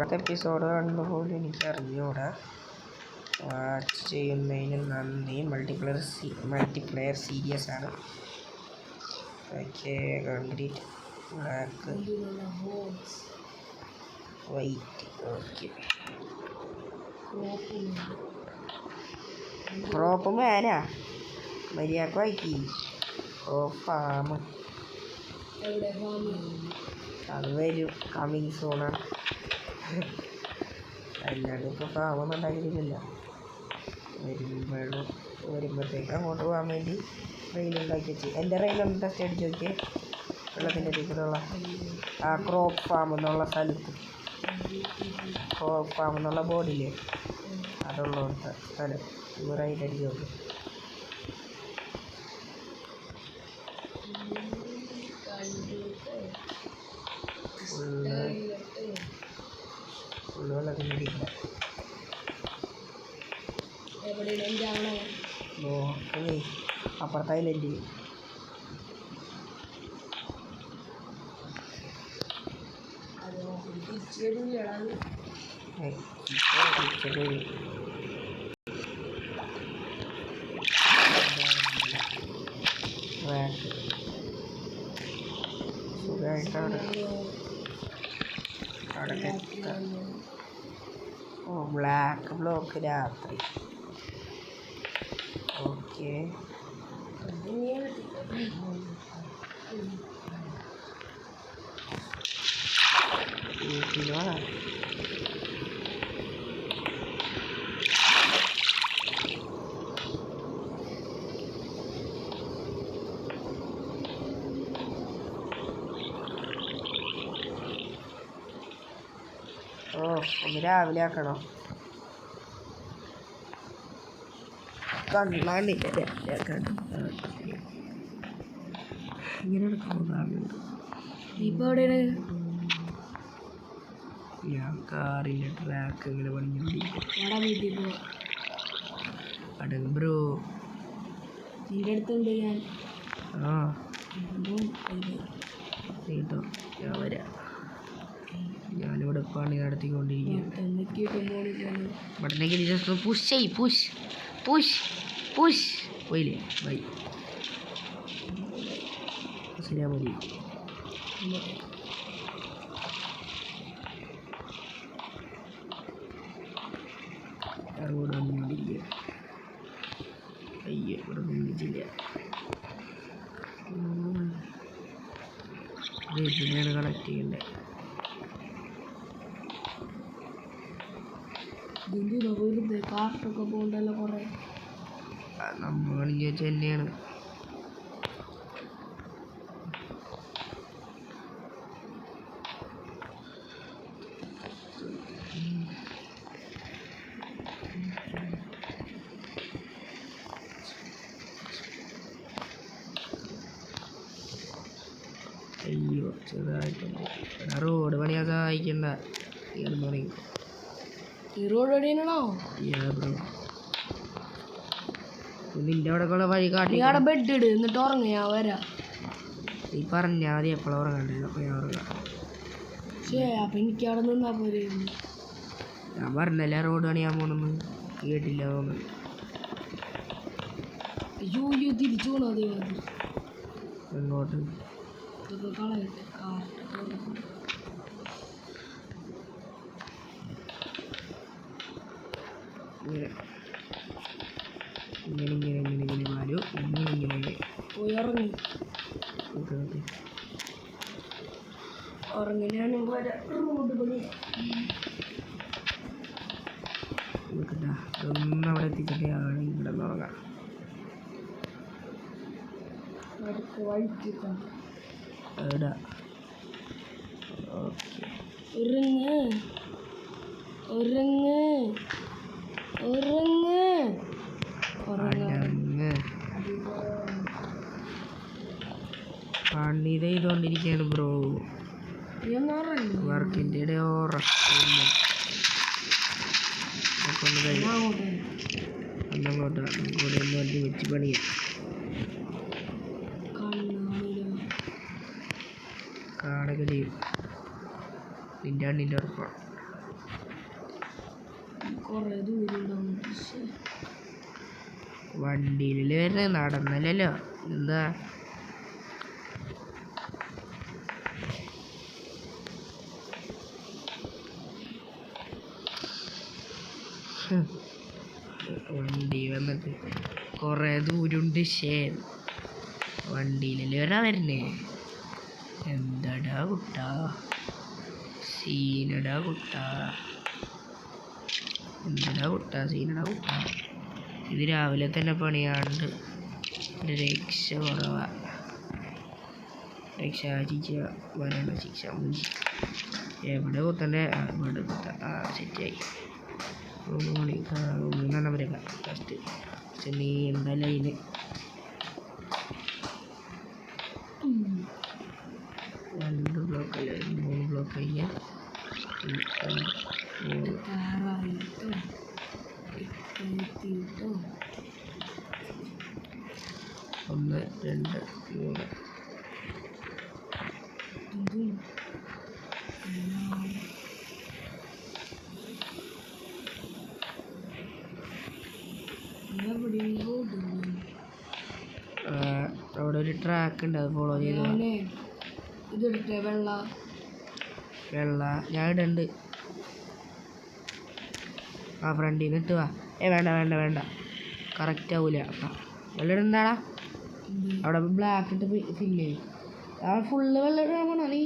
Episode കണ്ടുപോലും എനിക്കറിഞ്ഞൂടാ. Watch ചെയ്യുന്നതിന് നന്ദി. മൾട്ടിപ്ലെയർ സീരിയസ് ആണ്. Okay, concrete, black, white. Okay, crop മേനാ മര്യാദക്ക് വായിക്കി. ഫാം അത് വരും, കമ്മിങ് സൂണാണ്. അല്ലാണ്ട് ഇപ്പോൾ ഫാമൊന്നും ഉണ്ടാക്കിയിട്ടില്ല. വരുമ്പോഴത്തേക്ക് അങ്ങോട്ട് പോകാൻ വേണ്ടി റെയിലുണ്ടാക്കി വെച്ച്. എൻ്റെ റെയിലൊന്ന് ടെസ്റ്റ് അടിച്ച് നോക്കിയേ. വെള്ളത്തിൻ്റെ അടിയിലുള്ള ആ ക്രോപ്പ് ഫാം എന്നുള്ള സ്ഥലത്ത്, ക്രോപ്പ് ഫാം എന്നുള്ള ബോർഡില്ലേ, അതുള്ള സ്ഥലം റെയിൽ അടിച്ച് നോക്കും. ഫുള്ള് വെള്ളത്തിൻ്റെ അടിയില്ല. നോക്കണേ അപ്പുറത്തെ ഐലൻഡ്. സുഖമായിട്ടാണ് അവിടെ. ഓ, ബ്ലാക്ക് ബ്ലോക്ക് രാത്രി. ഓക്കെ, വീട്ടിലോ ഒന്ന് രാവിലെ ആക്കണോ? കണ്ണാണ്ടില്ല രാവിലെ ആക്കണം. ഇങ്ങനെ എടുക്കുന്നുണ്ട്. ഞാൻ കാറിൻ്റെ ട്രാക്ക് ഇങ്ങനെ പണിഞ്ഞോണ്ടിരിക്കും. അടങ്ങ് ബ്രോ, നിൻ്റെ അടുത്തുണ്ട് ഞാൻ. ആ കേട്ടോ, ഞാൻ വരാം. ഞാനിവിടെ പണി നടത്തിക്കൊണ്ടിരിക്കുകയാണ്. ബട്ടനേക്ക് ജസ്റ്റ് പുഷ് പോയില്ലേ? ബൈ, ശരിയാ മതി. ഇവിടെ വന്നുകൊണ്ടിരിക്കുക. അയ്യോ, ഇവിടെ വിളിച്ചില്ല. ഇതിനെയാണ് കണക്ട് ചെയ്യേണ്ടത്. കാർട്ടൊക്കെ പോകണ്ടല്ലോ കുറേ. നമ്മൾ ചോദിച്ചാൽ തന്നെയാണ്. അയ്യോ, ചെറുതായിട്ടുണ്ട്. റോഡ് പണിയാൻ സഹായിക്കണ്ട. ഈ റോഡ് പണിയാണോ? നിന്റെ അവിടെ വഴി കാട്ടി അവിടെ ബെഡ് ഇട്, എന്നിട്ട് ഉറങ്ങ. ഞാൻ വരാം. നീ പറഞ്ഞാൽ മതി എപ്പോഴും ഉറങ്ങണ്ടേ. അപ്പോൾ ഞാൻ ഉറങ്ങാം. അപ്പം എനിക്ക് അവിടെ നിന്നാ പോരെ. ഞാൻ പറഞ്ഞല്ലേ റോഡ് പണിയാൻ പോണെന്ന്, കേട്ടില്ല തോന്നുന്നു. അയ്യോ അയ്യോ, തിരിച്ചു പോകണം. അതേ മതി. എങ്ങോട്ട്? ഇതൊക്കെ കളയട്ടെ. ഇങ്ങനെ മാലു ഇങ്ങനെ പോയി ഉറങ്ങി. ഉറങ്ങിനാനും റോഡ് പണി ഒന്നും അവിടെ എത്തിച്ചിട്ടേ ആണ് ഇവിടെ ഉറങ്ങാം. എടാ പണി ചെയ്തോണ്ടിരിക്കുകയാണ് ബ്രോ. വർക്കിൻ്റെ ഇടയിൽ ഒന്നങ്ങോട്ടാ ഇവിടെ ഒന്ന് വണ്ടി വെച്ച് പണിയാം. കാടൊക്കെ ചെയ്യും. നിൻ്റെ ഉറപ്പാണ്. വണ്ടിയിൽ വരുന്ന നടന്നല്ലോ എന്താ വണ്ടി വന്നിട്ട് കുറേ ദൂരമുണ്ട് വണ്ടിയിലല്ലേ വരാ വരുന്നേ എന്താടാ കുട്ടാ സീനടാ കുട്ടാ എന്താടാ കുട്ടാ സീനടാ കുട്ടാ ഇത് രാവിലെ തന്നെ പണിയാണ്ട് രക്ഷ കുറവാ രക്ഷ ശിക്ഷ വരണ്ട ശിക്ഷ എവിടെ കുത്തണ്ടേ ഇവിടെ കുത്ത സെറ്റായി 3 മണി 3 വരെ ഫസ്റ്റ് പക്ഷെ നീ എന്താ ലൈന് രണ്ട് ബ്ലോക്ക് അല്ല 3 ബ്ലോക്ക് കഴിഞ്ഞാൽ 1 2 3 അവിടെ ഒരു ട്രാക്ക് ഉണ്ട് അത് ഫോളോ ചെയ്ത് വെള്ള ഞാൻ ഇടുന്നുണ്ട് ആ ഫ്രണ്ടിൽ നിന്ന് ഇട്ട് വാ വേണ്ട വേണ്ട വേണ്ട കറക്റ്റ് ആവൂല വെള്ളം ഇടുന്നാടാ അവിടെ ബ്ലാക്ക് ഇട്ട് ഫില്ല് ചെയ്യും ആ ഫുള്ള് വെള്ളം ഇടാൻ നീ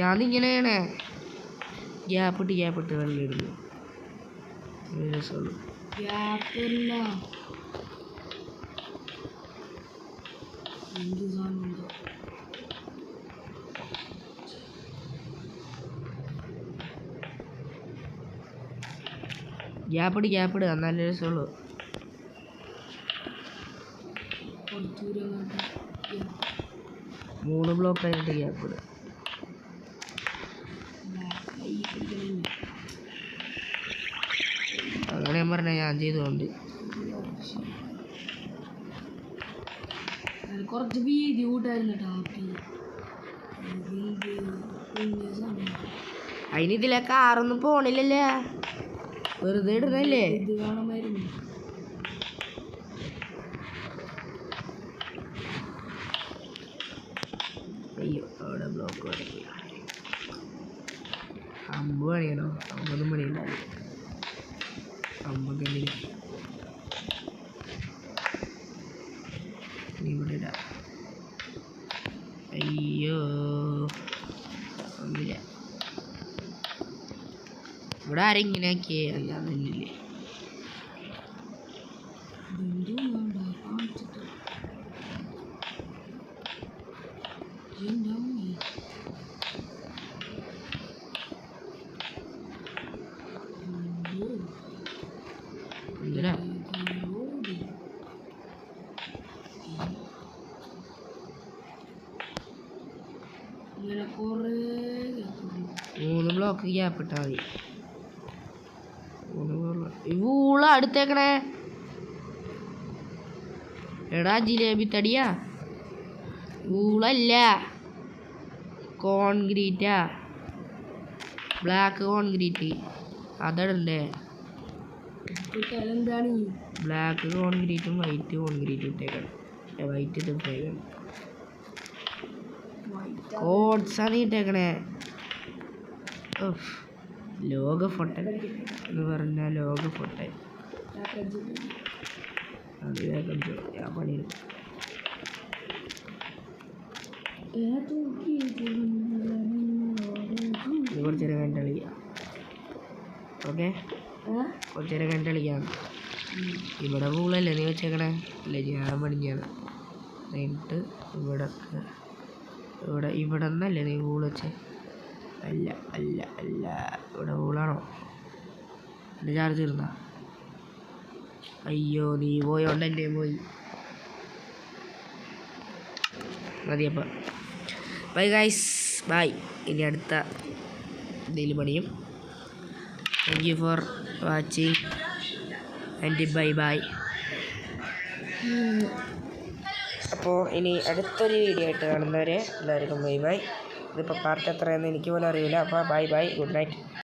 ഞാൻ ഇങ്ങനെയാണ് ഗ്യാപ്പിട്ട് വെള്ളം ഇടുന്നു രസമുള്ളൂ ഗ്യാപ്പിട് എന്നാലേ രസമുള്ളൂ 3 ബ്ലോക്ക് കഴിഞ്ഞിട്ട് ഗ്യാപ്പിട് അങ്ങനെ ഞാൻ പറഞ്ഞ ഞാൻ ചെയ്തുകൊണ്ട് കുറച്ച് വീതി കൂട്ടായിരുന്നു ടാപ്പി അതിനിതിലെ കാറൊന്നും പോണില്ലല്ലേ വെറുതെ ഇടുന്നല്ലേ ഇത് കാണുമായിരുന്നു അയ്യോ അവിടെ ബ്ലോക്ക് വരയ്ക്കുക 50 പണിയണോ 50 പണി ഉണ്ടാവും 50 ഇവിടെ ഇടാം അയ്യോ ഒന്നില്ല ഇവിടെ ആരും ഇങ്ങനെ ആക്കിയേ അല്ലാന്നില്ലേ എന്തിനാ ഇങ്ങനെ കുറേ 3 ബ്ലോക്ക് ഗ്യാപ്പ് ഇട്ടാൽ മതി ഊള അടുത്തേക്കണേ എടാ ജിലേബി തടിയാ ഊളല്ല കോൺക്രീറ്റാ ബ്ലാക്ക് കോൺക്രീറ്റ് അതടണ്ടേ എന്താണ് ബ്ലാക്ക് കോൺക്രീറ്റും വൈറ്റ് കോൺക്രീറ്റും ഇട്ടേക്കണം വൈറ്റ് ഇട്ടേക്കണം കോട്സാണ് ഇട്ടേക്കണേ ലോക ഫോട്ടൻ എന്ന് പറഞ്ഞാൽ ലോക ഫോട്ടൻ അത് വേഗം ഞാൻ പണിയെടുക്കും കുറച്ച് നേരം കഴിഞ്ഞിട്ട് കളിക്കാം ഓക്കെ കുറച്ച് നേരം കഴിഞ്ഞിട്ട് കളിക്കാം ഇവിടെ പൂളല്ലേ നീ വെച്ചേക്കണേ അല്ലേ ഞാൻ പണിഞ്ഞാണ് എന്നിട്ട് ഇവിടെ നിന്നല്ലേ നീ പൂള് വെച്ചേ അല്ല അല്ല അല്ല ഇവിടെ പൂളാണോ എൻ്റെ ചാർജ് തീർന്നാ അയ്യോ നീ പോയോണ്ട് എൻ്റെ പോയി മതിയപ്പം ബൈ ഗൈസ് ബൈ ഇനി അടുത്ത എന്തെങ്കിലും പണിയും thank you for watching and bye bye അപ്പോൾ ഇനി അടുത്തൊരു വീഡിയോ ആയിട്ട് കാണുന്നവരെ എല്ലാവർക്കും ബൈ ബൈ ഇതിപ്പോൾ പാർട്ട് എത്രയെന്ന് എനിക്ക് പോലും അറിയില്ല അപ്പോൾ ബൈ ബൈ ഗുഡ് നൈറ്റ്